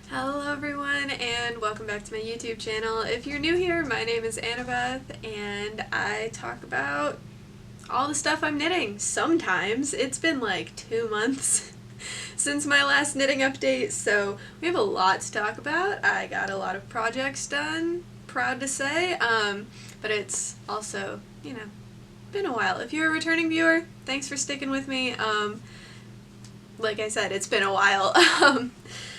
Hello everyone and welcome back to my YouTube channel. If you're new here, my name is Annabeth and I talk about all the stuff I'm knitting. Sometimes. It's been like 2 months since my last knitting update, so we have a lot to talk about. I got a lot of projects done, proud to say, but it's also, been a while. If you're a returning viewer, thanks for sticking with me. Like I said, it's been a while.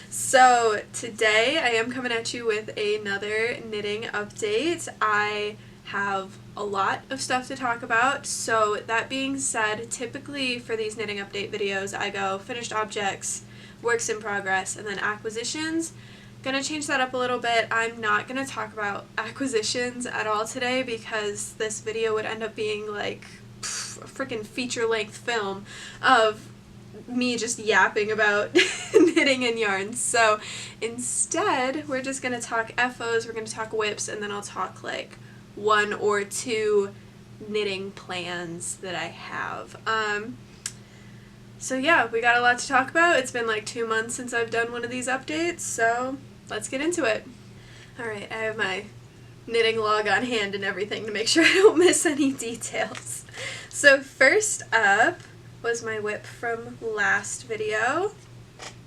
So today I am coming at you with another knitting update. I have a lot of stuff to talk about, so that being said, typically for these knitting update videos I go finished objects, works in progress, and then acquisitions. Gonna change that up a little bit. I'm not gonna talk about acquisitions at all today because this video would end up being like a freaking feature-length film of me just yapping about knitting and yarns. So instead, we're just going to talk FOs, we're going to talk whips, and then I'll talk like 1 or 2 knitting plans that I have. So yeah, we got a lot to talk about. It's been like 2 months since I've done one of these updates, so let's get into it. Alright, I have my knitting log on hand and everything to make sure I don't miss any details. So first up was my whip from last video.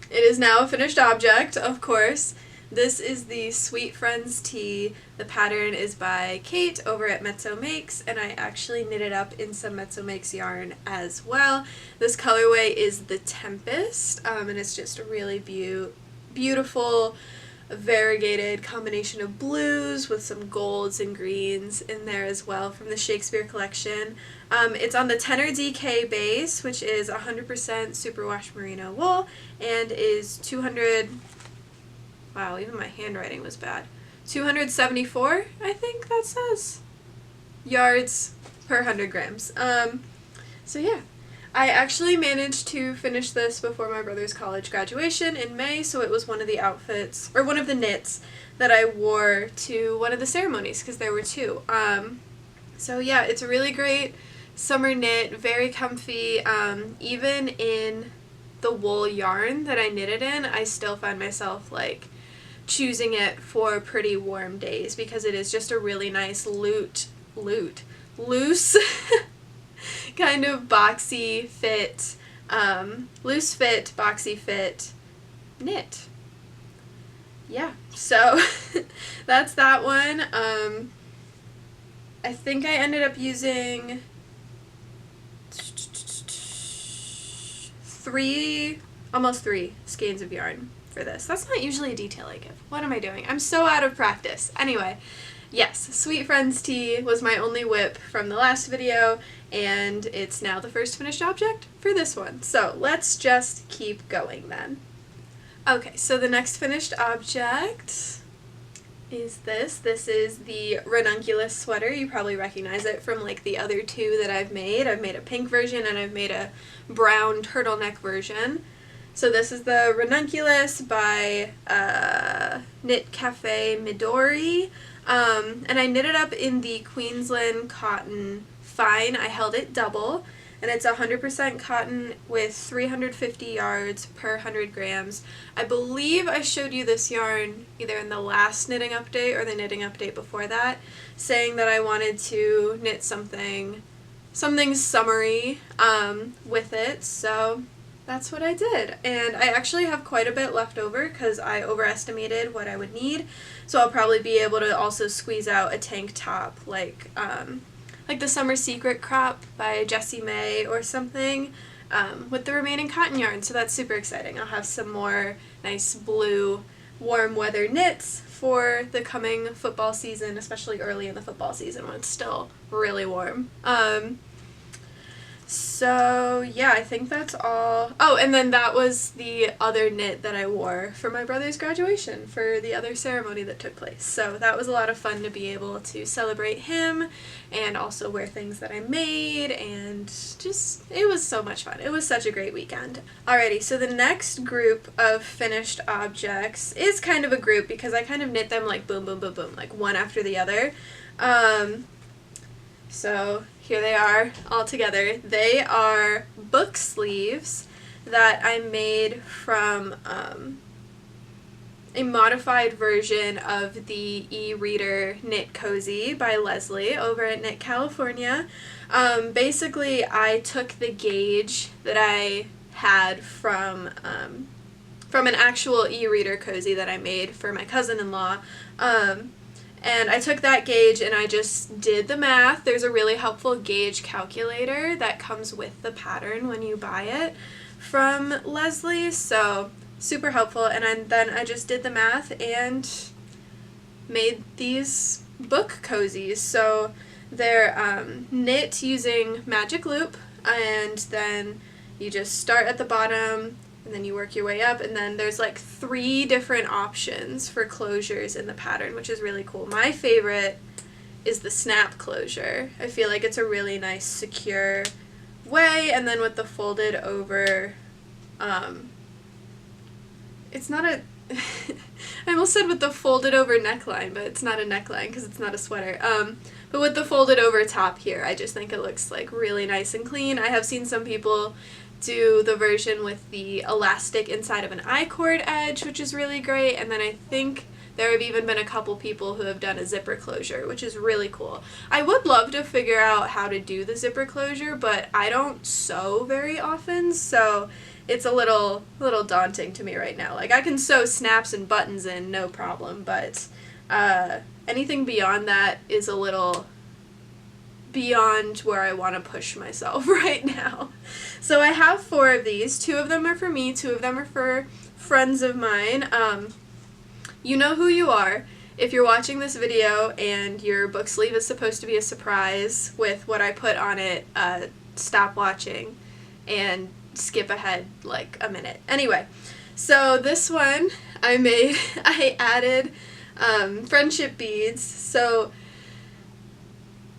It is now a finished object, of course. This is the Sweet Friends tee. The pattern is by Kate over at Mezzo Makes, and I actually knitted up in some Mezzo Makes yarn as well. This colorway is the Tempest, and it's just a really beautiful, variegated combination of blues with some golds and greens in there as well from the Shakespeare collection. It's on the Tenor DK base, which is 100% superwash merino wool, and is 200, wow, even my handwriting was bad, 274, I think that says, yards per 100 grams. So yeah. I actually managed to finish this before my brother's college graduation in May, so it was one of the outfits, or one of the knits that I wore to one of the ceremonies, because there were 2. So yeah, it's a really great summer knit, very comfy. Even in the wool yarn that I knitted in, I still find myself like choosing it for pretty warm days because it is just a really nice loose kind of boxy fit, loose fit, boxy fit knit. Yeah, so that's that one. I think I ended up using almost three skeins of yarn for this. That's not usually a detail I give. What am I doing? I'm so out of practice. Anyway, yes, Sweet Friends tee was my only whip from the last video, and it's now the first finished object for this one. So let's just keep going then. Okay, so the next finished object is this. This is the Ranunculus sweater. You probably recognize it from like the other 2 that I've made. I've made a pink version and I've made a brown turtleneck version. So this is the Ranunculus by Knit Cafe Midori. And I knit it up in the Queensland cotton fine. I held it double, and it's 100% cotton with 350 yards per 100 grams. I believe I showed you this yarn either in the last knitting update or the knitting update before that, saying that I wanted to knit something summery with it, so that's what I did. And I actually have quite a bit left over because I overestimated what I would need, so I'll probably be able to also squeeze out a tank top like the Summer Secret crop by Jessie May or something with the remaining cotton yarn, so that's super exciting. I'll have some more nice blue warm weather knits for the coming football season, especially early in the football season when it's still really warm. So yeah, I think that's all. Oh, and then that was the other knit that I wore for my brother's graduation for the other ceremony that took place. So that was a lot of fun to be able to celebrate him and also wear things that I made, and just, it was so much fun. It was such a great weekend. Alrighty, so the next group of finished objects is kind of a group because I kind of knit them like boom, boom, boom, boom, like one after the other. So here they are all together. They are book sleeves that I made from a modified version of the e-reader Knit Cozy by Leslie over at Knit California. Basically, I took the gauge that I had from an actual e-reader cozy that I made for my cousin-in-law, and I took that gauge and I just did the math. There's a really helpful gauge calculator that comes with the pattern when you buy it from Leslie, so super helpful. And then I just did the math and made these book cozies. So they're knit using magic loop, and then you just start at the bottom and then you work your way up, and then there's like 3 different options for closures in the pattern, which is really cool. My favorite is the snap closure. I feel like it's a really nice secure way, and then with the folded over, it's not a I almost said with the folded over neckline, but it's not a neckline because it's not a sweater. But with the folded over top here, I just think it looks like really nice and clean. I have seen some people do the version with the elastic inside of an I-cord edge, which is really great, and then I think there have even been a couple people who have done a zipper closure, which is really cool. I would love to figure out how to do the zipper closure, but I don't sew very often, so it's a little daunting to me right now. Like, I can sew snaps and buttons in, no problem, but anything beyond that is a little beyond where I want to push myself right now. So I have 4 of these. 2 of them are for me, 2 of them are for friends of mine. You know who you are if you're watching this video and your book sleeve is supposed to be a surprise with what I put on it. Stop watching and skip ahead like a minute. Anyway, so this one I added friendship beads. So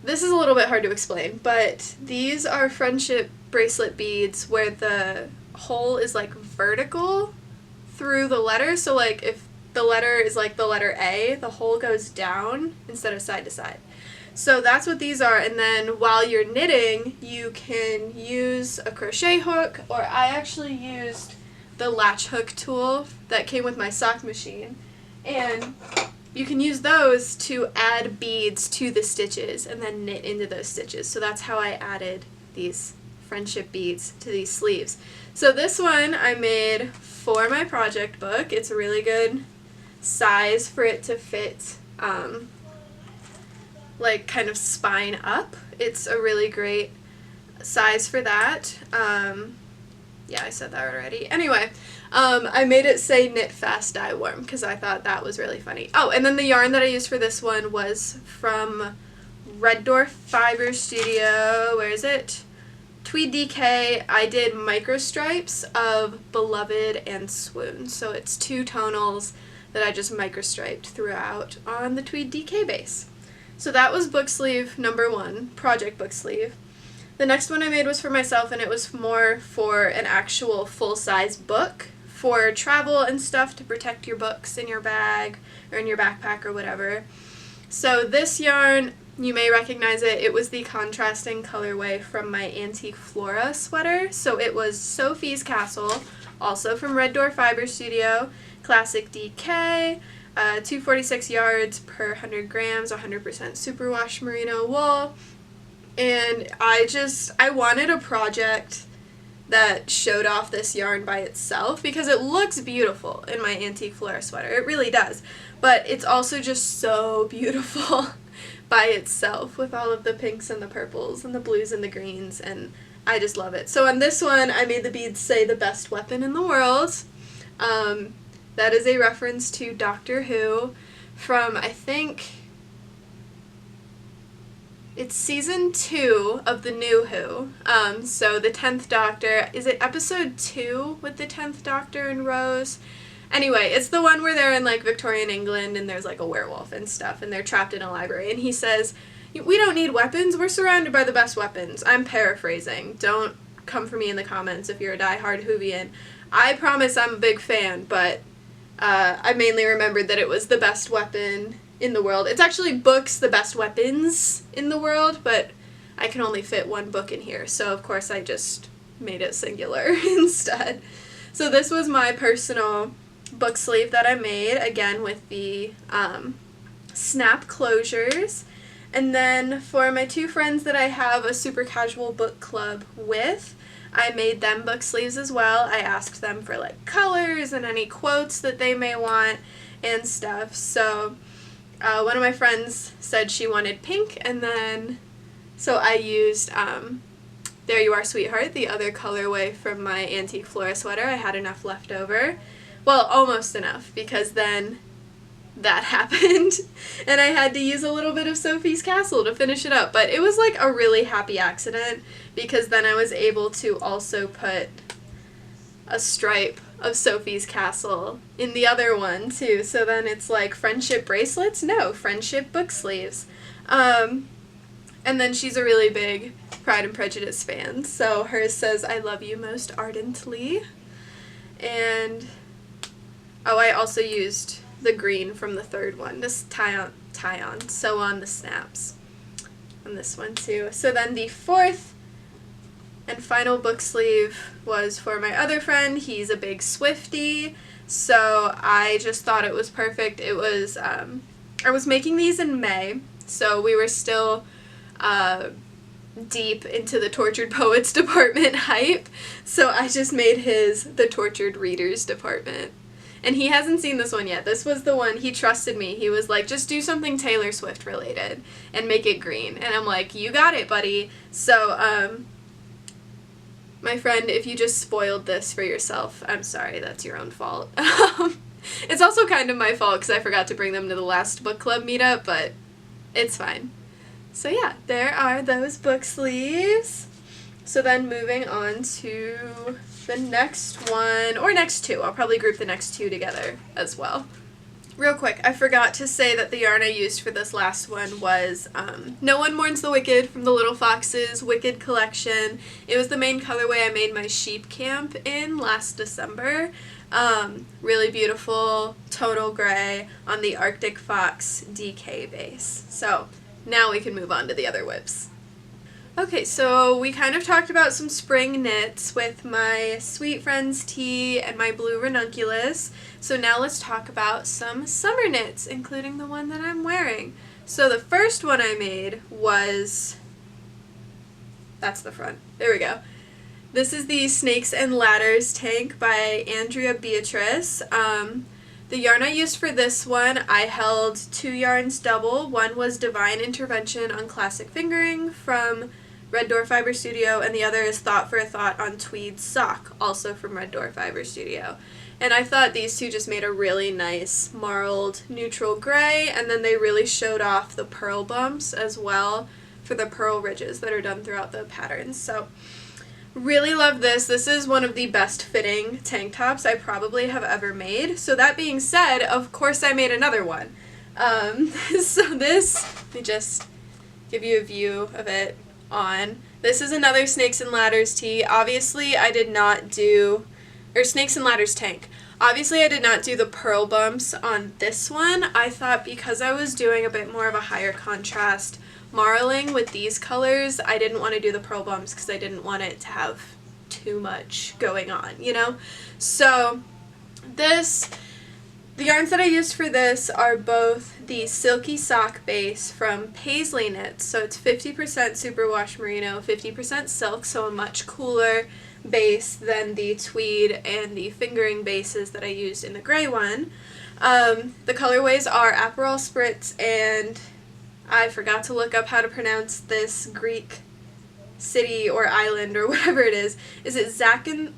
this is a little bit hard to explain, but these are friendship bracelet beads where the hole is like vertical through the letter. So like if the letter is like the letter A, the hole goes down instead of side to side. So that's what these are, and then while you're knitting, you can use a crochet hook, or I actually used the latch hook tool that came with my sock machine, and you can use those to add beads to the stitches and then knit into those stitches. So that's how I added these friendship beads to these sleeves. So this one I made for my project book. It's a really good size for it to fit like kind of spine up. It's a really great size for that. Yeah, I said that already. Anyway, I made it say knit fast, dye warm because I thought that was really funny. Oh, and then the yarn that I used for this one was from Red Dwarf Fibre Studio. Where is it? Tweed DK. I did micro stripes of Beloved and Swoon. So it's 2 tonals that I just micro striped throughout on the Tweed DK base. So that was book sleeve number 1, project book sleeve. The next one I made was for myself, and it was more for an actual full-size book for travel and stuff, to protect your books in your bag or in your backpack or whatever. So this yarn, you may recognize it. It was the contrasting colorway from my Antique Flora sweater. So it was Sophie's Castle, also from Red Door Fibre Studio, Classic DK, 246 yards per 100 grams, 100% superwash merino wool. And I wanted a project that showed off this yarn by itself because it looks beautiful in my Antique Flora sweater. It really does. But it's also just so beautiful by itself with all of the pinks and the purples and the blues and the greens, and I just love it. So on this one, I made the beads say the best weapon in the world. That is a reference to Doctor Who from, I think, it's season 2 of the new Who. So the 10th Doctor, is it episode 2 with the 10th Doctor and Rose? Anyway, it's the one where they're in like Victorian England and there's like a werewolf and stuff and they're trapped in a library, and he says, "We don't need weapons, we're surrounded by the best weapons." I'm paraphrasing. Don't come for me in the comments if you're a diehard Whovian. I promise I'm a big fan, but I mainly remembered that it was the best weapon in the world. It's actually books, the best weapons in the world, but I can only fit one book in here, so of course I just made it singular instead. So this was my personal book sleeve that I made, again with the snap closures. And then for my two friends that I have a super casual book club with, I made them book sleeves as well. I asked them for like colors and any quotes that they may want and stuff. So one of my friends said she wanted pink, and then so I used There You Are Sweetheart, the other colorway from my antique flora sweater. I had enough left over. Well, almost enough, because then that happened and I had to use a little bit of Sophie's Castle to finish it up. But it was like a really happy accident, because then I was able to also put a stripe of Sophie's Castle in the other one too. So then it's like friendship bracelets? No, friendship book sleeves. And then she's a really big Pride and Prejudice fan, so hers says, "I love you most ardently." And oh, I also used the green from the third one, this sew on the snaps on this one too. So then the fourth and final book sleeve was for my other friend. He's a big Swiftie, so I just thought it was perfect. It was, I was making these in May, so we were still deep into the Tortured Poets department hype, so I just made his the Tortured Readers department. And he hasn't seen this one yet. This was the one, he trusted me. He was like, just do something Taylor Swift related and make it green. And I'm like, you got it, buddy. So, my friend, if you just spoiled this for yourself, I'm sorry, that's your own fault. It's also kind of my fault because I forgot to bring them to the last book club meetup, but it's fine. So yeah, there are those book sleeves. So then moving on to the next one, or next two. I'll probably group the next two together as well. Real quick, I forgot to say that the yarn I used for this last one was No One Mourns the Wicked from the Little Foxes Wicked collection. It was the main colorway I made my sheep camp in last December. Really beautiful tonal gray on the Arctic Fox DK base. So now we can move on to the other whips. Okay, so we kind of talked about some spring knits with my Sweet Friends tee and my blue Ranunculus. So now let's talk about some summer knits, including the one that I'm wearing. So the first one I made was, that's the front, there we go. This is the Snakes and Ladders tank by Andrea Beatrice. The yarn I used for this one, I held 2 yarns double. One was Divine Intervention on Classic Fingering from Red Door Fiber Studio, and the other is Thought for a Thought on Tweed Sock, also from Red Door Fiber Studio. And I thought these two just made a really nice marled neutral gray, and then they really showed off the pearl bumps as well for the pearl ridges that are done throughout the patterns. So really love this. This is one of the best fitting tank tops I probably have ever made. So that being said, of course I made another one. So this, let me just give you a view of it on. This is another Snakes and Ladders tee. Obviously I did not do, or Snakes and Ladders tank. Obviously I did not do the pearl bumps on this one. I thought because I was doing a bit more of a higher contrast marling with these colors, I didn't want to do the pearl bumps because I didn't want it to have too much going on, you know? So the yarns that I used for this are both the Silky Sock base from Pasley Knits. So it's 50% superwash merino, 50% silk, so a much cooler base than the tweed and the fingering bases that I used in the gray one. The colorways are Aperol Spritz and I forgot to look up how to pronounce this Greek city or island or whatever it is. Is it Zakynthos?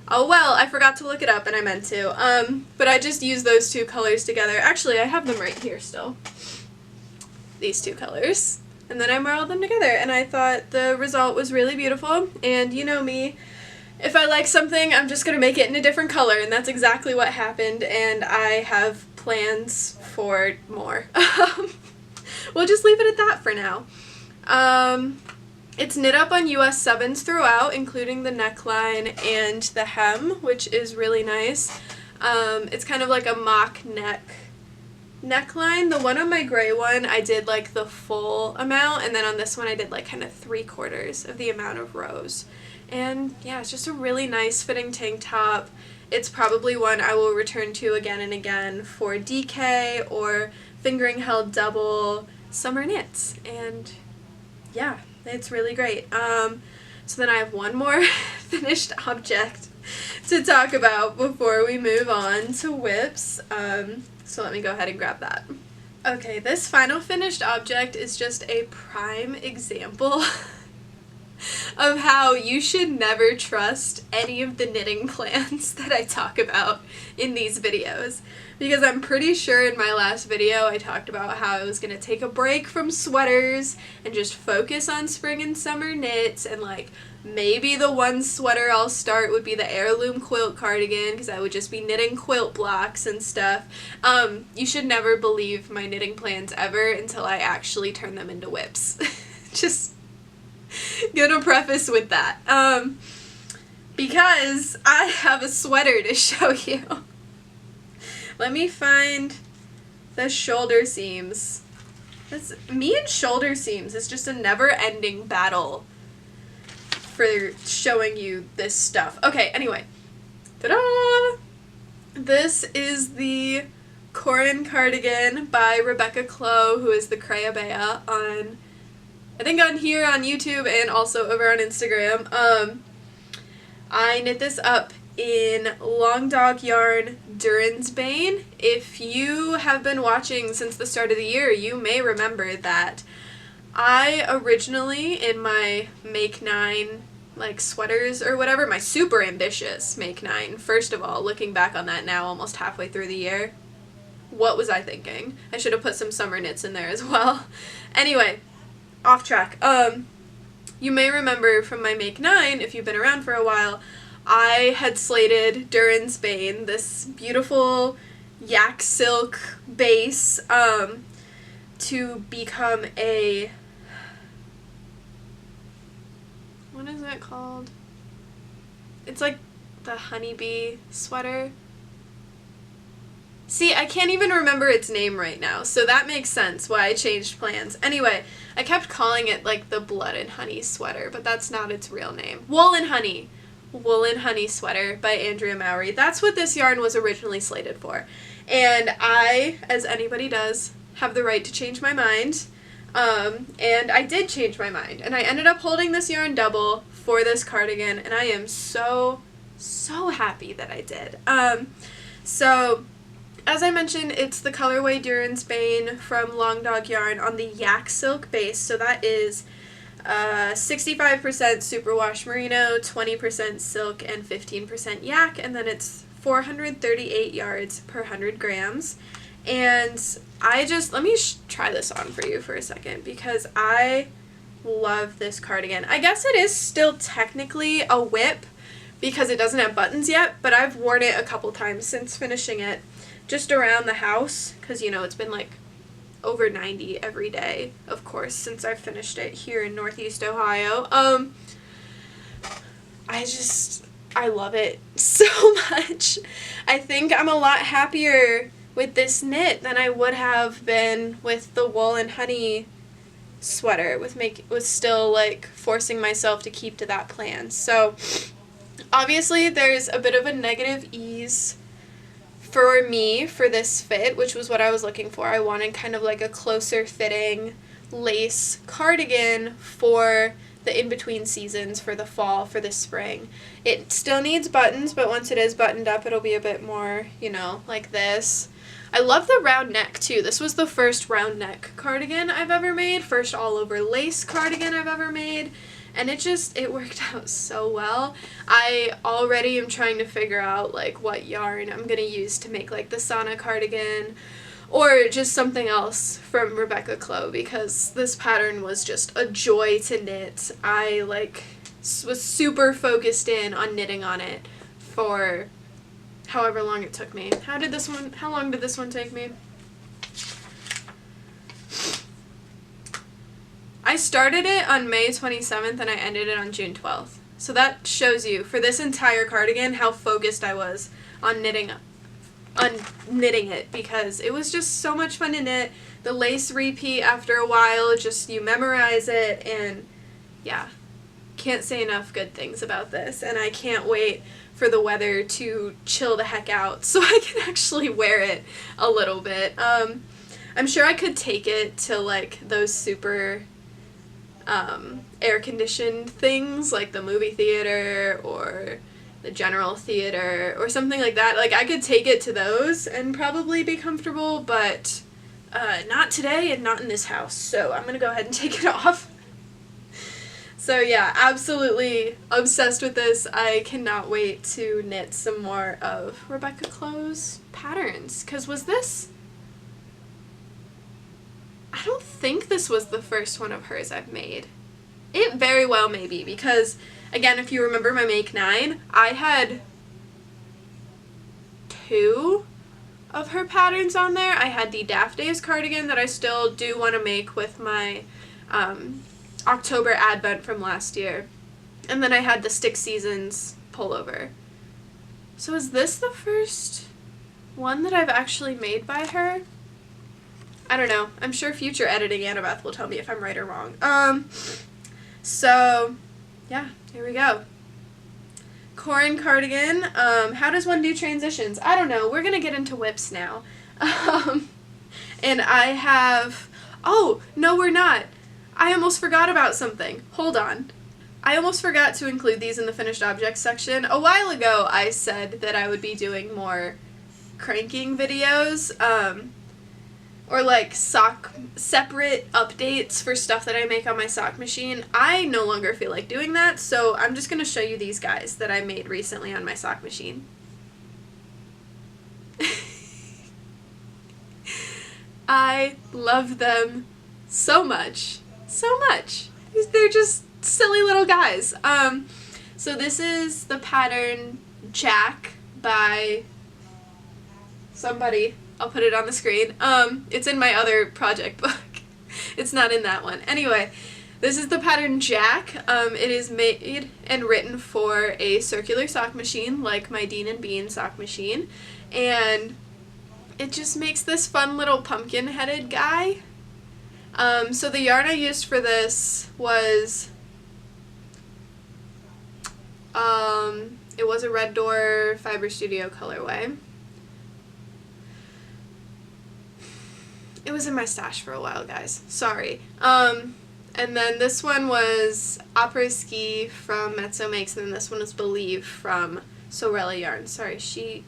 Oh well, I forgot to look it up and I meant to. But I just used those two colors together. Actually, I have them right here still. These two colors. And then I marled them together and I thought the result was really beautiful. And you know me, if I like something, I'm just going to make it in a different color, and that's exactly what happened, and I have plans for more. We'll just leave it at that for now. It's knit up on US 7s throughout, including the neckline and the hem, which is really nice. It's kind of like a mock neckline. The one on my gray one, I did like the full amount, and then on this one I did like kind of 3/4 of the amount of rows. And yeah, it's just a really nice fitting tank top. It's probably one I will return to again and again for DK or fingering held double summer knits. And yeah, it's really great. So then I have one more finished object to talk about before we move on to whips. So let me go ahead and grab that. Okay, this final finished object is just a prime example of how you should never trust any of the knitting plans that I talk about in these videos. Because I'm pretty sure in my last video I talked about how I was going to take a break from sweaters and just focus on spring and summer knits, and like maybe the one sweater I'll start would be the heirloom quilt cardigan because I would just be knitting quilt blocks and stuff. You should never believe my knitting plans ever until I actually turn them into whips. Just gonna preface with that. Because I have a sweater to show you. Let me find the shoulder seams. Me and shoulder seams is just a never-ending battle for showing you this stuff. Okay, anyway. Ta-da! This is the Corran Cardigan by Rebecca Clow, who is the Crayabea on, I think on here on YouTube and also over on Instagram. I knit this up in Long Dog Yarn Durensbane. If you have been watching since the start of the year, you may remember that I originally, in my Make 9 like sweaters or whatever, my super ambitious Make 9, first of all, looking back on that now almost halfway through the year, what was I thinking? I should have put some summer knits in there as well. Anyway, off track. You may remember from my Make 9, if you've been around for a while, I had slated Durensbane, this beautiful yak silk base, to become a, what is it called? It's like the honeybee sweater. See, I can't even remember its name right now, so that makes sense why I changed plans. Anyway, I kept calling it like the Blood and Honey sweater, but that's not its real name. Wool and Honey. Wool and Honey sweater by Andrea Mowry. That's what this yarn was originally slated for. And I, as anybody does, have the right to change my mind. And I did change my mind. And I ended up holding this yarn double for this cardigan, and I am so happy that I did. So, as I mentioned, it's the colorway Durensbane from Long Dog Yarn on the yak silk base. So that is 65% superwash merino, 20% silk, and 15% yak, and then it's 438 yards per 100 grams. And I just, let me try this on for you for a second because I love this cardigan. I guess it is still technically a whip because it doesn't have buttons yet, but I've worn it a couple times since finishing it just around the house because, you know, it's been like over 90 every day, of course, since I finished it here in Northeast Ohio. I love it so much. I think I'm a lot happier with this knit than I would have been with the Wool and Honey sweater, with still like forcing myself to keep to that plan. So obviously there's a bit of a negative ease for me for this fit, which was what I was looking for. I wanted kind of like a closer fitting lace cardigan for the in-between seasons, for the fall, for the spring. It still needs buttons, but once it is buttoned up, it'll be a bit more, you know, like this. I love the round neck too. This was the first round neck cardigan I've ever made, first all over lace cardigan I've ever made. And it worked out so well. I already am trying to figure out like what yarn I'm going to use to make like the Sauna cardigan or just something else from Rebecca Clow because this pattern was just a joy to knit. I was super focused in on knitting on it for however long it took me. How long did this one take me? I started it on May 27th and I ended it on June 12th. So that shows you, for this entire cardigan, how focused I was on knitting it because it was just so much fun to knit. The lace repeat after a while, just you memorize it and yeah, can't say enough good things about this, and I can't wait for the weather to chill the heck out so I can actually wear it a little bit. I'm sure I could take it to like those super air-conditioned things like the movie theater or the general theater or something like that. Like, I could take it to those and probably be comfortable, but not today and not in this house, so I'm gonna go ahead and take it off. So yeah, absolutely obsessed with this. I cannot wait to knit some more of Rebecca Clow's patterns, because was this... I don't think this was the first one of hers I've made. It very well may be, because, again, if you remember my Make 9, I had 2 of her patterns on there. I had the Days cardigan that I still do want to make with my October Advent from last year. And then I had the Stick Seasons pullover. So is this the first one that I've actually made by her? I don't know. I'm sure future editing Annabeth will tell me if I'm right or wrong. So, yeah, here we go. Corran Cardigan. How does one do transitions? I don't know. We're going to get into whips now. And I have... Oh, no, we're not. I almost forgot about something. Hold on. I almost forgot to include these in the finished objects section. A while ago, I said that I would be doing more cranking videos, or like separate updates for stuff that I make on my sock machine. I no longer feel like doing that, so I'm just going to show you these guys that I made recently on my sock machine. I love them so much. So much. They're just silly little guys. So this is the pattern Jack by somebody. I'll put it on the screen. It's in my other project book. It's not in that one. Anyway, this is the pattern Jack. It is made and written for a circular sock machine, like my Dean and Bean sock machine. And it just makes this fun little pumpkin-headed guy. So the yarn I used for this was, it was a Red Door Fibre Studio colorway. It was in my stash for a while, guys. Sorry. And then this one was Après Ski from Mezzo Makes, and then this one is Believe from Sewrella Yarn. Sorry, he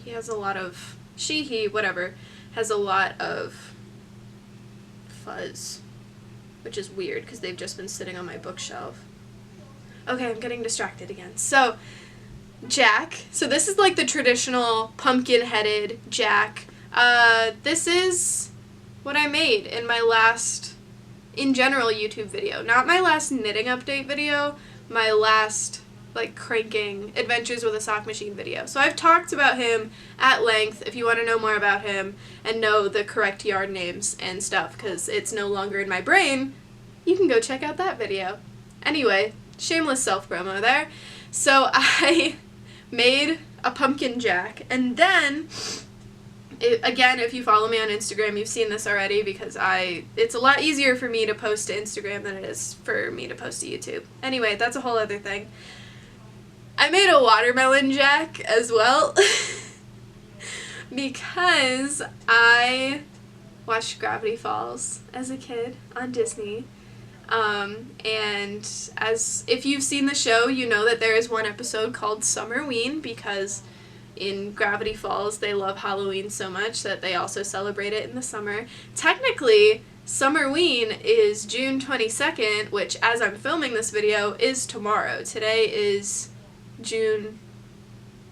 has a lot of, he, whatever, has a lot of fuzz, which is weird because they've just been sitting on my bookshelf. Okay, I'm getting distracted again. So, Jack. So this is like the traditional pumpkin-headed Jack. This is what I made in my last, in general, YouTube video. Not my last knitting update video, my last, like, cranking Adventures with a Sock Machine video. So I've talked about him at length if you want to know more about him and know the correct yarn names and stuff, because it's no longer in my brain. You can go check out that video. Anyway, shameless self-promo there. So I made a pumpkin Jack, and then... again, if you follow me on Instagram, you've seen this already because it's a lot easier for me to post to Instagram than it is for me to post to YouTube. Anyway, that's a whole other thing. I made a watermelon Jack as well because I watched Gravity Falls as a kid on Disney. And if you've seen the show, you know that there is one episode called Summerween because in Gravity Falls, they love Halloween so much that they also celebrate it in the summer. Technically, Summerween is June 22nd, which, as I'm filming this video, is tomorrow. Today is June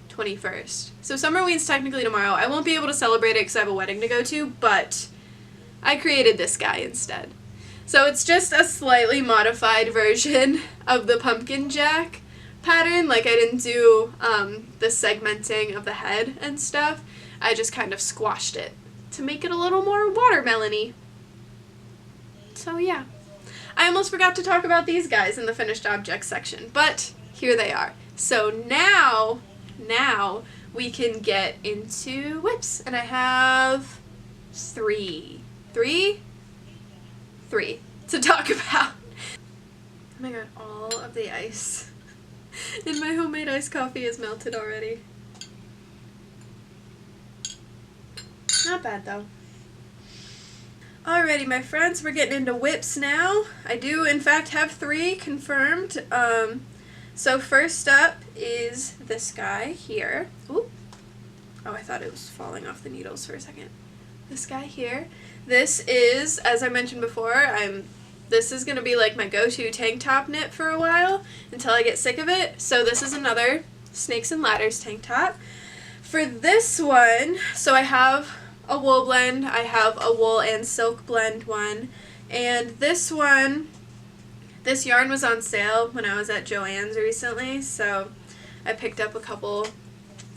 21st. So Summerween's technically tomorrow. I won't be able to celebrate it because I have a wedding to go to, but I created this guy instead. So it's just a slightly modified version of the Pumpkin Jack pattern. Like, I didn't do the segmenting of the head and stuff. I just kind of squashed it to make it a little more watermelon-y. So yeah. I almost forgot to talk about these guys in the finished objects section, but here they are. So now we can get into whips, and I have three to talk about. Oh my god, all of the ice in my homemade iced coffee is melted already. Not bad though. Alrighty, my friends, we're getting into whips now. I do, in fact, have 3 confirmed. So first up is this guy here. Ooh. Oh, I thought it was falling off the needles for a second. This guy here. This is, as I mentioned before, this is going to be like my go-to tank top knit for a while until I get sick of it. So this is another Snakes and Ladders tank top. For this one, so I have a wool blend, I have a wool and silk blend one, and this one, this yarn was on sale when I was at Joann's recently, so I picked up a couple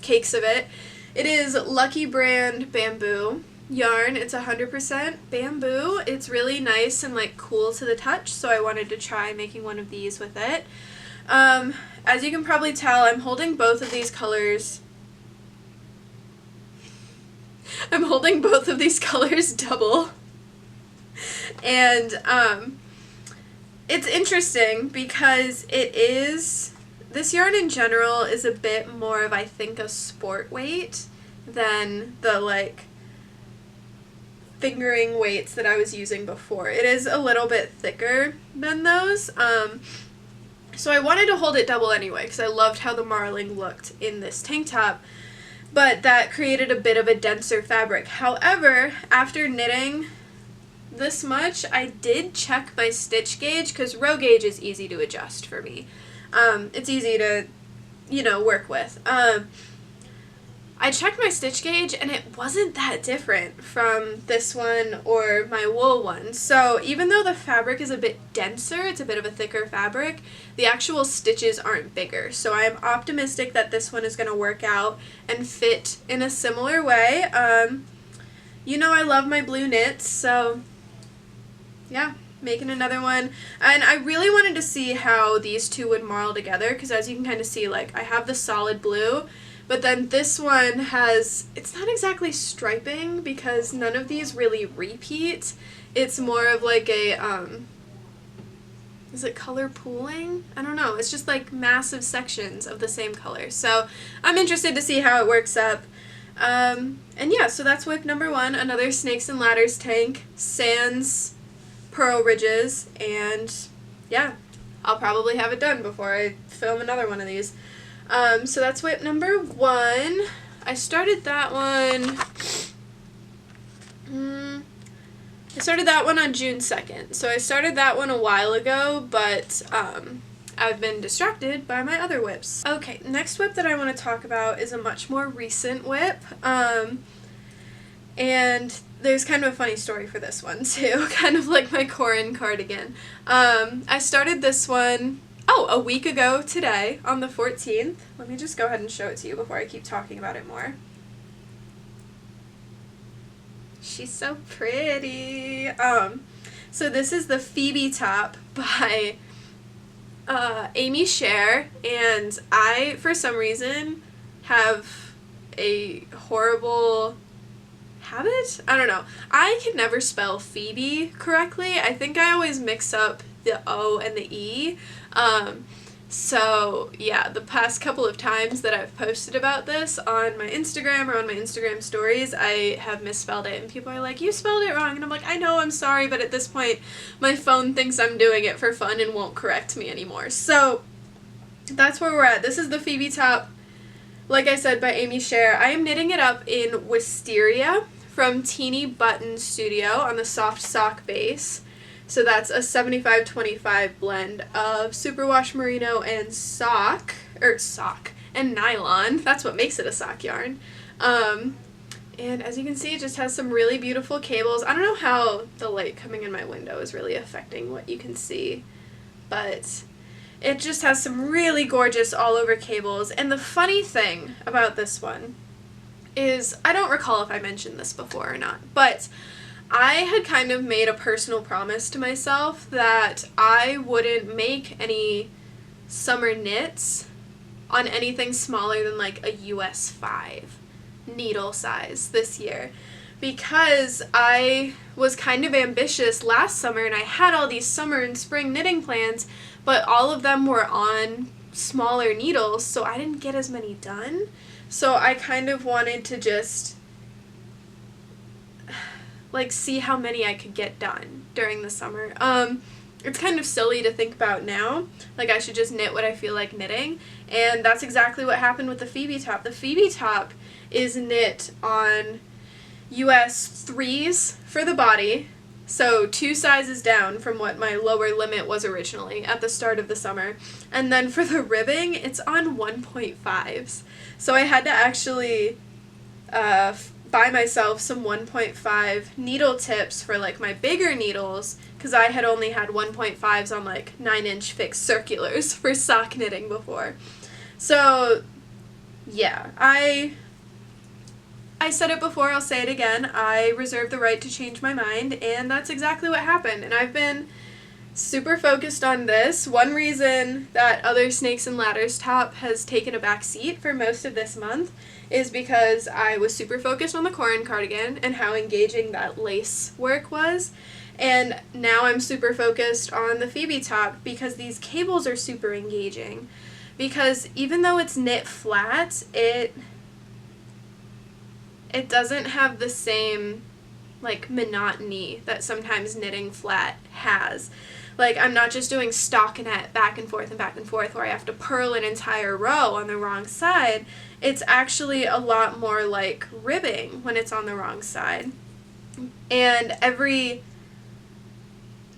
cakes of it. It is Lucky Brand bamboo yarn. It's 100% bamboo. It's really nice and like cool to the touch, so I wanted to try making one of these with it. As you can probably tell, I'm holding both of these colors double. And it's interesting because this yarn in general is a bit more of, I think, a sport weight than the like fingering weights that I was using before. It is a little bit thicker than those. So I wanted to hold it double anyway because I loved how the marling looked in this tank top. But that created a bit of a denser fabric. However, after knitting this much, I did check my stitch gauge because row gauge is easy to adjust for me. It's easy to, work with. I checked my stitch gauge and it wasn't that different from this one or my wool one. So even though the fabric is a bit denser, it's a bit of a thicker fabric, the actual stitches aren't bigger. So I am optimistic that this one is going to work out and fit in a similar way. I love my blue knits, so yeah, making another one. And I really wanted to see how these two would marl together because as you can kind of see, like, I have the solid blue. But then this one it's not exactly striping because none of these really repeat. It's more of like a, is it color pooling? I don't know. It's just like massive sections of the same color. So I'm interested to see how it works up. And yeah, so that's whip number 1, another Snakes and Ladders tank, sans purl ridges, and yeah, I'll probably have it done before I film another one of these. So that's whip number 1. I started that one, on June 2nd. So I started that one a while ago, but I've been distracted by my other whips. Okay, next whip that I want to talk about is a much more recent whip. And there's kind of a funny story for this one too, kind of like my Corran Cardigan. I started this one a week ago today, on the 14th. Let me just go ahead and show it to you before I keep talking about it more. She's so pretty. So this is the Pheobe top by Aimee Sher, and I, for some reason, have a horrible habit? I don't know. I can never spell Phoebe correctly. I think I always mix up the O and the E. So yeah, the past couple of times that I've posted about this on my Instagram or on my Instagram stories, I have misspelled it, and people are like, you spelled it wrong, and I'm like, I know, I'm sorry, but at this point my phone thinks I'm doing it for fun and won't correct me anymore. So that's where we're at. This is the Phoebe top, like I said, by Aimee Sher. I am knitting it up in Wisteria from Teeny Button Studio on the soft sock base. So that's a 75-25 blend of superwash merino and sock and nylon. That's what makes it a sock yarn. And as you can see, it just has some really beautiful cables. I don't know how the light coming in my window is really affecting what you can see, but it just has some really gorgeous all over cables. And the funny thing about this one is, I don't recall if I mentioned this before or not, but I had kind of made a personal promise to myself that I wouldn't make any summer knits on anything smaller than like a US 5 needle size this year, because I was kind of ambitious last summer and I had all these summer and spring knitting plans, but all of them were on smaller needles, so I didn't get as many done. So I kind of wanted to just like see how many I could get done during the summer. It's kind of silly to think about now, like I should just knit what I feel like knitting, and that's exactly what happened with the Pheobe top. The Pheobe top is knit on US 3s for the body, so 2 sizes down from what my lower limit was originally at the start of the summer, and then for the ribbing, it's on 1.5s. So I had to actually buy myself some 1.5 needle tips for like my bigger needles, because I had only had 1.5s on like 9-inch fixed circulars for sock knitting before. So yeah, I said it before, I'll say it again, I reserve the right to change my mind, and that's exactly what happened. And I've been super focused on this. One reason that other Snakes and Ladders top has taken a back seat for most of this month is because I was super focused on the Corran cardigan and how engaging that lace work was. And now I'm super focused on the Pheobe top because these cables are super engaging. Because even though it's knit flat, it doesn't have the same like monotony that sometimes knitting flat has. Like, I'm not just doing stockinette back and forth where I have to purl an entire row on the wrong side. It's actually a lot more like ribbing when it's on the wrong side. And every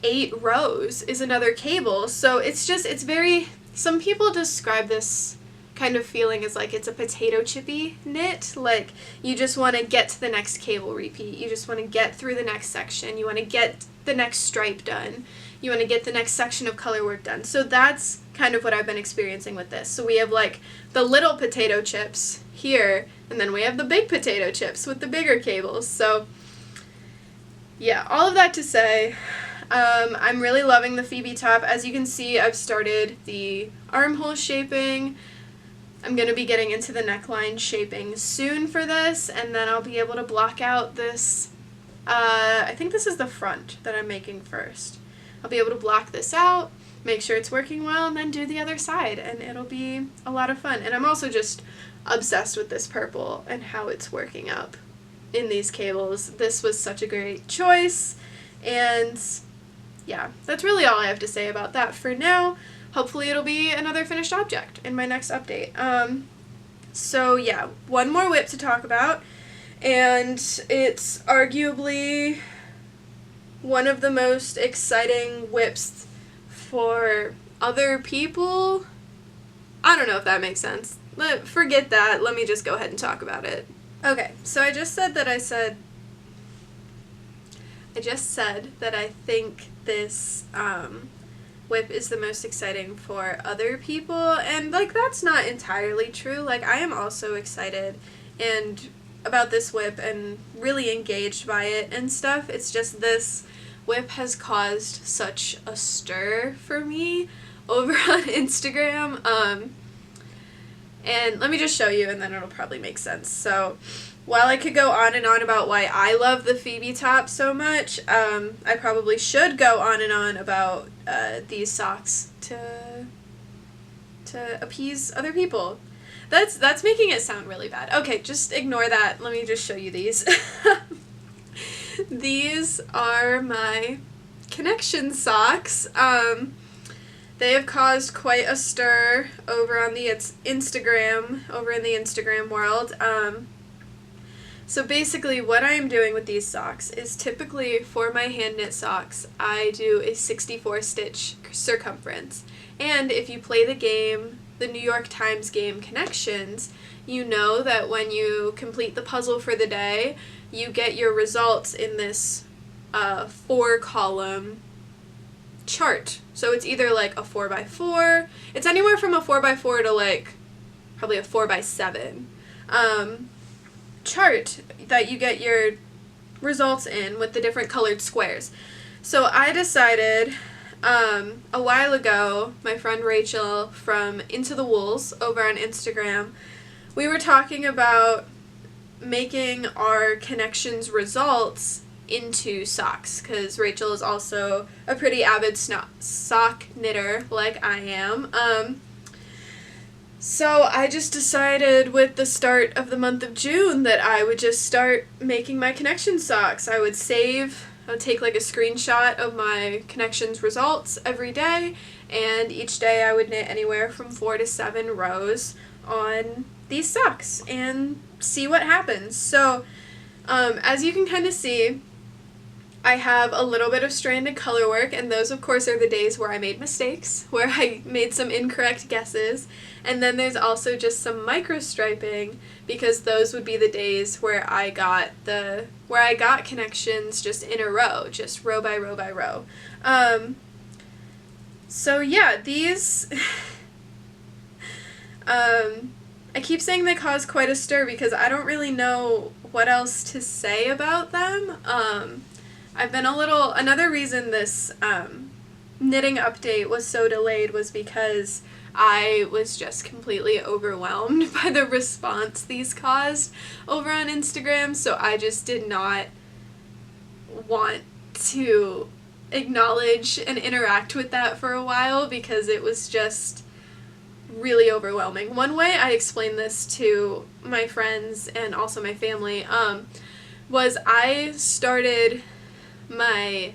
8 rows is another cable, so it's very, some people describe this kind of feeling as like it's a potato chippy knit, like you just want to get to the next cable repeat, you just want to get through the next section, you want to get the next stripe done, you want to get the next section of color work done. So that's kind of what I've been experiencing with this. So we have like the little potato chips here, and then we have the big potato chips with the bigger cables. So yeah, all of that to say, I'm really loving the Pheobe top. As you can see, I've started the armhole shaping. I'm going to be getting into the neckline shaping soon for this, and then I'll be able to block out this, I think this is the front that I'm making first. I'll be able to block this out, make sure it's working well, and then do the other side, and it'll be a lot of fun. And I'm also just obsessed with this purple and how it's working up in these cables. This was such a great choice, and yeah, that's really all I have to say about that for now. Hopefully it'll be another finished object in my next update. So yeah, one more whip to talk about, and it's arguably one of the most exciting whips for other people. I don't know if that makes sense. Forget that, let me just go ahead and talk about it. Okay, so I just said that I think this whip is the most exciting for other people, and like that's not entirely true. Like, I am also excited and about this whip and really engaged by it and stuff. It's just this whip has caused such a stir for me over on Instagram. And let me just show you, and then it'll probably make sense. So while I could go on and on about why I love the Pheobe top so much, I probably should go on and on about these socks to appease other people. That's making it sound really bad. Okay, just ignore that. Let me just show you these. These are my connection socks. They have caused quite a stir over on the Instagram, over in the Instagram world. So basically what I am doing with these socks is typically for my hand knit socks, I do a 64 stitch circumference. And if you play the game, the New York Times game Connections, you know that when you complete the puzzle for the day, you get your results in this 4-column chart. So it's either like a 4x4, it's anywhere from a 4x4 to like probably a 4x7 chart that you get your results in with the different colored squares. So I decided a while ago, my friend Rachel from Into the Wools over on Instagram, we were talking about making our connections results into socks, because Rachel is also a pretty avid sock knitter like I am. So I just decided with the start of the month of June that I would just start making my connection socks. I would take like a screenshot of my connections results every day, and each day I would knit anywhere from 4 to 7 rows on these socks and see what happens. So as you can kind of see, I have a little bit of stranded color work, and those of course are the days where I made mistakes, where I made some incorrect guesses, and then there's also just some micro striping, because those would be the days where I got connections just in a row, just row by row by row. So yeah, these I keep saying they cause quite a stir because I don't really know what else to say about them. Another reason this knitting update was so delayed was because I was just completely overwhelmed by the response these caused over on Instagram, so I just did not want to acknowledge and interact with that for a while because it was just really overwhelming. One way I explained this to my friends and also my family was I started my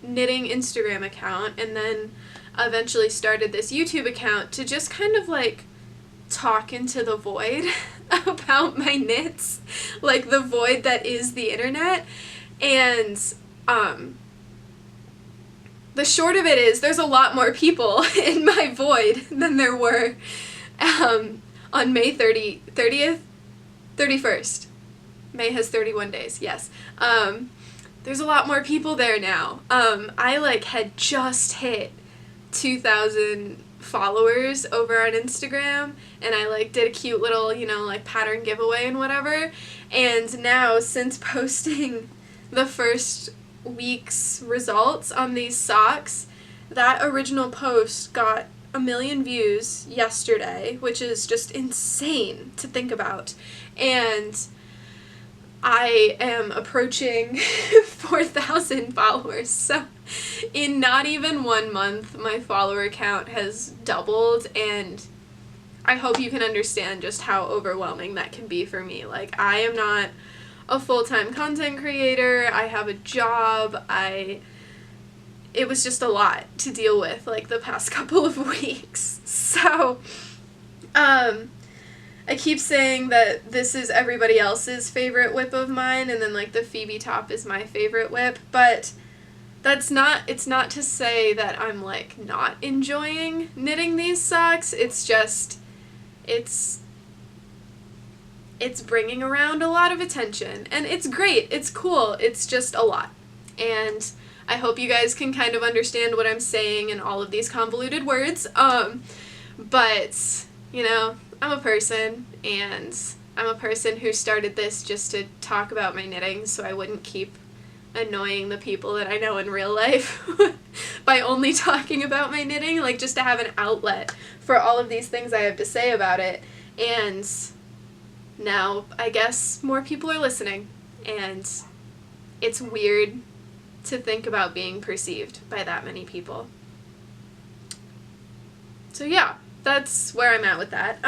knitting Instagram account and then eventually started this YouTube account to just kind of like talk into the void about my knits, like the void that is the internet. And the short of it is there's a lot more people in my void than there were on May 30th, 31st. May has 31 days, yes. There's a lot more people there now. I like had just hit 2,000 followers over on Instagram, and I like did a cute little, like pattern giveaway and whatever. And now, since posting the first week's results on these socks, that original post got 1 million views yesterday, which is just insane to think about. And I am approaching 4,000 followers, so in not even 1 month, my follower count has doubled, and I hope you can understand just how overwhelming that can be for me. Like, I am not a full-time content creator, I have a job, it was just a lot to deal with, like, the past couple of weeks. So, I keep saying that this is everybody else's favorite whip of mine, and then like the Pheobe top is my favorite whip, but it's not to say that I'm like not enjoying knitting these socks. It's just, it's bringing around a lot of attention, and it's great, it's cool, it's just a lot. And I hope you guys can kind of understand what I'm saying in all of these convoluted words, but, I'm a person, and I'm a person who started this just to talk about my knitting so I wouldn't keep annoying the people that I know in real life by only talking about my knitting, like just to have an outlet for all of these things I have to say about it. And now I guess more people are listening, and it's weird to think about being perceived by that many people. So yeah, that's where I'm at with that.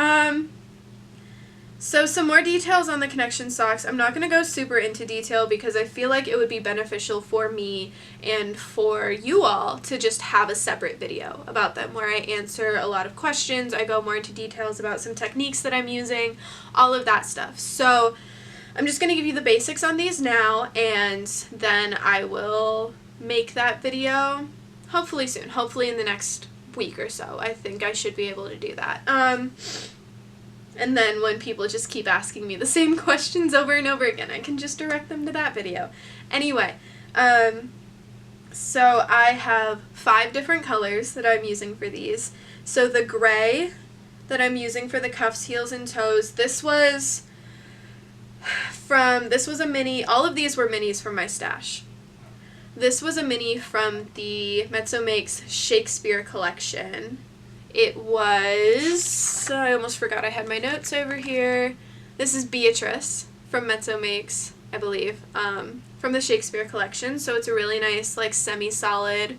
So some more details on the connection socks. I'm not going to go super into detail because I feel like it would be beneficial for me and for you all to just have a separate video about them where I answer a lot of questions, I go more into details about some techniques that I'm using, all of that stuff. So I'm just going to give you the basics on these now, and then I will make that video hopefully soon, hopefully in the next week or so. I think I should be able to do that. And then when people just keep asking me the same questions over and over again, I can just direct them to that video. Anyway, so I have 5 different colors that I'm using for these. So the gray that I'm using for the cuffs, heels, and toes, this was a mini, all of these were minis from my stash. This was a mini from the Mezzo Makes Shakespeare collection. It was, I almost forgot I had my notes over here. This is Beatrice, from Mezzo Makes, I believe, from the Shakespeare collection. So it's a really nice, like, semi-solid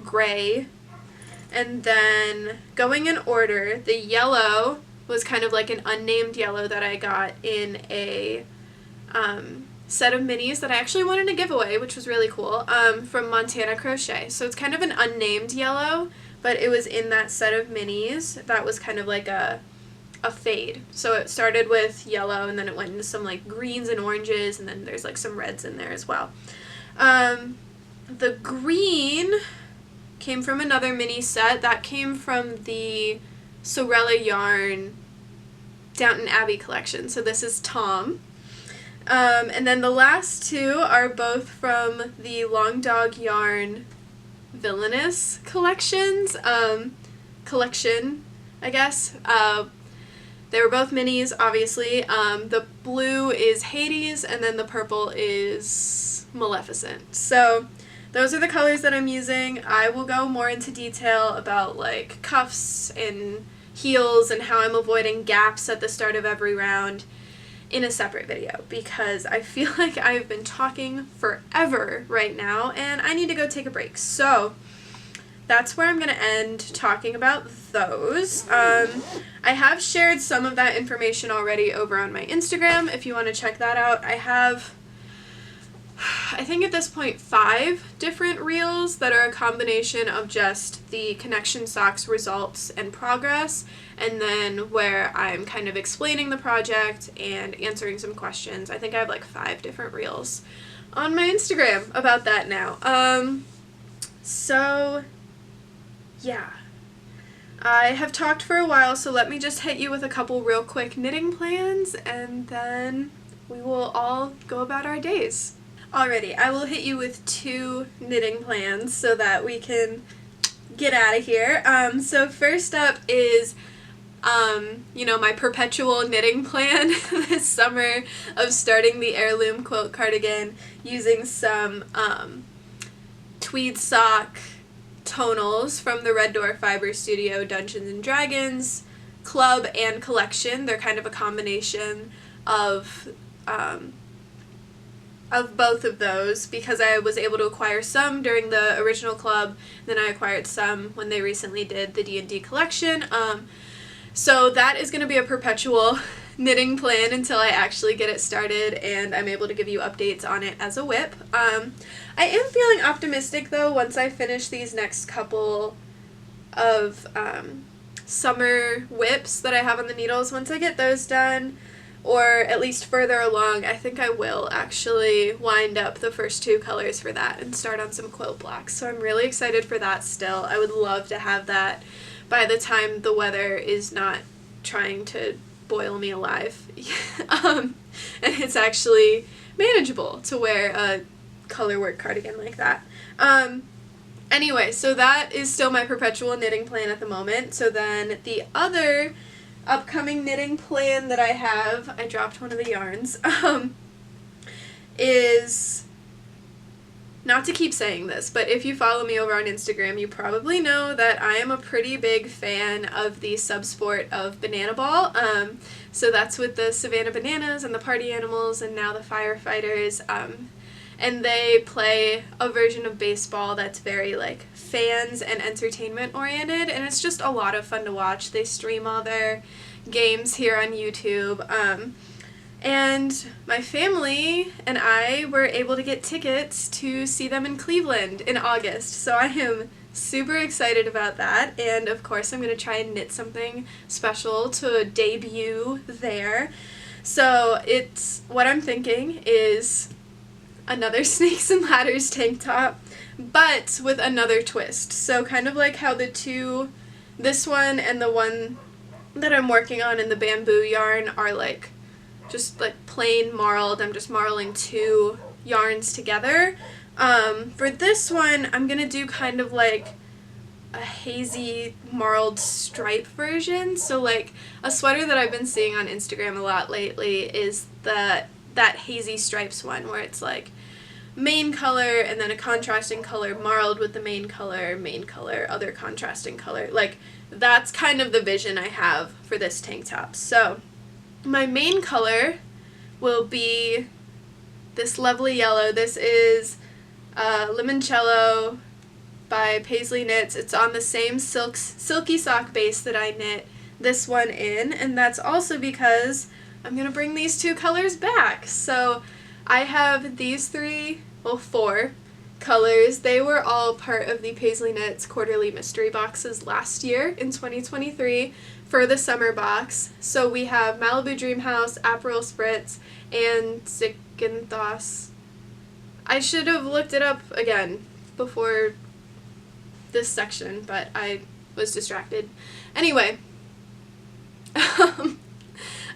gray. And then going in order, the yellow was kind of like an unnamed yellow that I got in a set of minis that I actually wanted to give away, which was really cool, from Montana Crochet. So it's kind of an unnamed yellow, but it was in that set of minis that was kind of like a fade. So it started with yellow, and then it went into some like greens and oranges, and then there's like some reds in there as well. The green came from another mini set that came from the Sewrella Yarn Downton Abbey collection. So this is Tom. And then the last two are both from the Long Dog Yarn Villainous collections, collection, I guess. They were both minis, obviously. The blue is Hades, and then the purple is Maleficent. So those are the colors that I'm using. I will go more into detail about like cuffs and heels and how I'm avoiding gaps at the start of every round in a separate video, because I feel like I've been talking forever right now and I need to go take a break. So that's where I'm going to end talking about those. I have shared some of that information already over on my Instagram if you want to check that out. I have, I think at this point, 5 different reels that are a combination of just the connection socks results and progress, and then where I'm kind of explaining the project and answering some questions. I think I have like 5 different reels on my Instagram about that now. So yeah, I have talked for a while, so let me just hit you with a couple real quick knitting plans, and then we will all go about our days. Alrighty, I will hit you with 2 knitting plans so that we can get out of here. So first up is, you know, my perpetual knitting plan this summer of starting the heirloom quilt cardigan using some tweed sock tonals from the Red Door Fibre Studio Dungeons and Dragons club and collection. They're kind of a combination of both of those, because I was able to acquire some during the original club, then I acquired some when they recently did the D&D collection. So that is going to be a perpetual knitting plan until I actually get it started and I'm able to give you updates on it as a whip. I am feeling optimistic though once I finish these next couple of summer whips that I have on the needles. Once I get those done, or at least further along, I think I will actually wind up the first 2 colors for that and start on some quilt blocks. So I'm really excited for that still. I would love to have that by the time the weather is not trying to boil me alive. And it's actually manageable to wear a color work cardigan like that. Anyway, so that is still my perpetual knitting plan at the moment. So then the other upcoming knitting plan that I have, I dropped one of the yarns, is, not to keep saying this, but if you follow me over on Instagram, you probably know that I am a pretty big fan of the subsport of Banana Ball. So that's with the Savannah Bananas and the Party Animals and now the Firefighters. And they play a version of baseball that's very like fans and entertainment oriented, and it's just a lot of fun to watch. They stream all their games here on YouTube. And my family and I were able to get tickets to see them in Cleveland in August. So I am super excited about that. And of course I'm going to try and knit something special to debut there. So it's, what I'm thinking is another Snakes and Ladders tank top, but with another twist. So kind of like how the 2, this one and the one that I'm working on in the bamboo yarn are like just like plain marled. I'm just marling 2 yarns together. For this one, I'm gonna do kind of like a hazy marled stripe version. So like a sweater that I've been seeing on Instagram a lot lately is that hazy stripes one, where it's like main color and then a contrasting color marled with the main color, other contrasting color. Like that's kind of the vision I have for this tank top. So my main color will be this lovely yellow. This is Limoncello by Pasley Knits. It's on the same silky sock base that I knit this one in, and that's also because I'm going to bring these two colors back. So I have these four colors. They were all part of the Pasley Knits quarterly mystery boxes last year in 2023 for the summer box. So we have Malibu Dream House, Aperol Spritz, and Zacynthos. I should have looked it up again before this section, but I was distracted. Anyway, I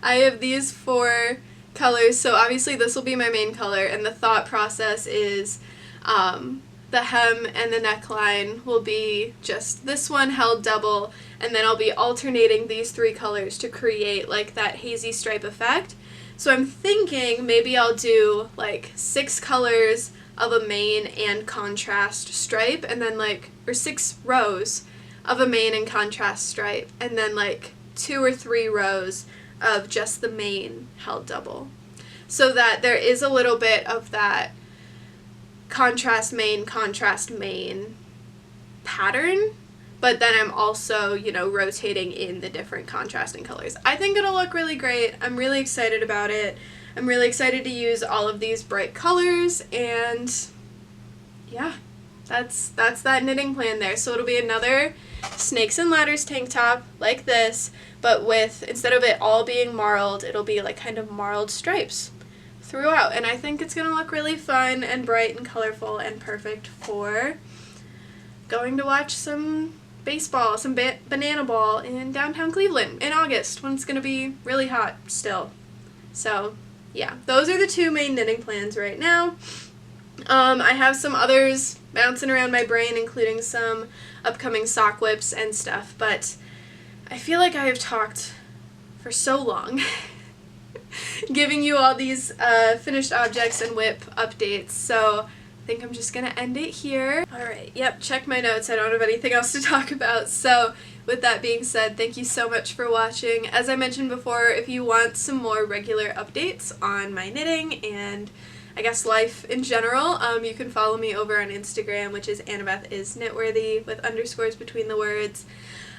have these four colors, so obviously this will be my main color, and the thought process is the hem and the neckline will be just this one held double, and then I'll be alternating these three colors to create like that hazy stripe effect. So I'm thinking maybe I'll do like 6 colors of a main and contrast stripe, and then or 6 rows of a main and contrast stripe, and then 2 or 3 rows of just the main held double, so that there is a little bit of that contrast main pattern, but then I'm also, rotating in the different contrasting colors. I think it'll look really great. I'm really excited about it. I'm really excited to use all of these bright colors, and yeah, that's that knitting plan there. So it'll be another Snakes and Ladders tank top like this, but with, instead of it all being marled, it'll be kind of marled stripes throughout, and I think it's going to look really fun and bright and colorful and perfect for going to watch some baseball, some banana ball in downtown Cleveland in August when it's going to be really hot still. So yeah, those are the 2 main knitting plans right now. I have some others bouncing around my brain, including some upcoming sock whips and stuff, but I feel like I have talked for so long giving you all these finished objects and whip updates, so I think I'm just going to end it here. Alright, yep, check my notes. I don't have anything else to talk about. So with that being said, thank you so much for watching. As I mentioned before, if you want some more regular updates on my knitting and I guess life in general, you can follow me over on Instagram, which is annabethkntwrthy with underscores between the words.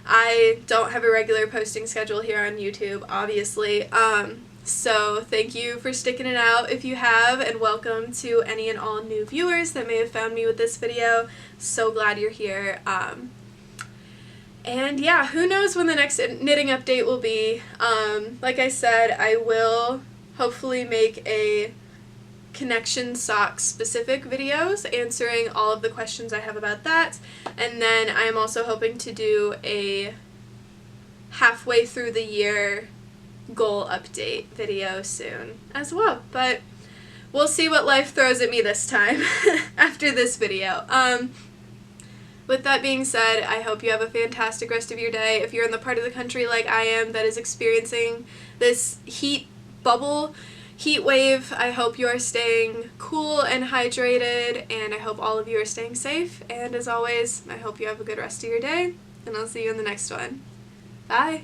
I don't have a regular posting schedule here on YouTube, obviously, so thank you for sticking it out if you have, and welcome to any and all new viewers that may have found me with this video. So glad you're here. And yeah, who knows when the next knitting update will be. Like I said, I will hopefully make a connection sock specific videos answering all of the questions I have about that, and then I am also hoping to do a halfway through the year goal update video soon as well, but we'll see what life throws at me this time after this video. With that being said, I hope you have a fantastic rest of your day. If you're in the part of the country like I am that is experiencing this heat wave, I hope you are staying cool and hydrated, and I hope all of you are staying safe, and as always, I hope you have a good rest of your day, and I'll see you in the next one. Bye!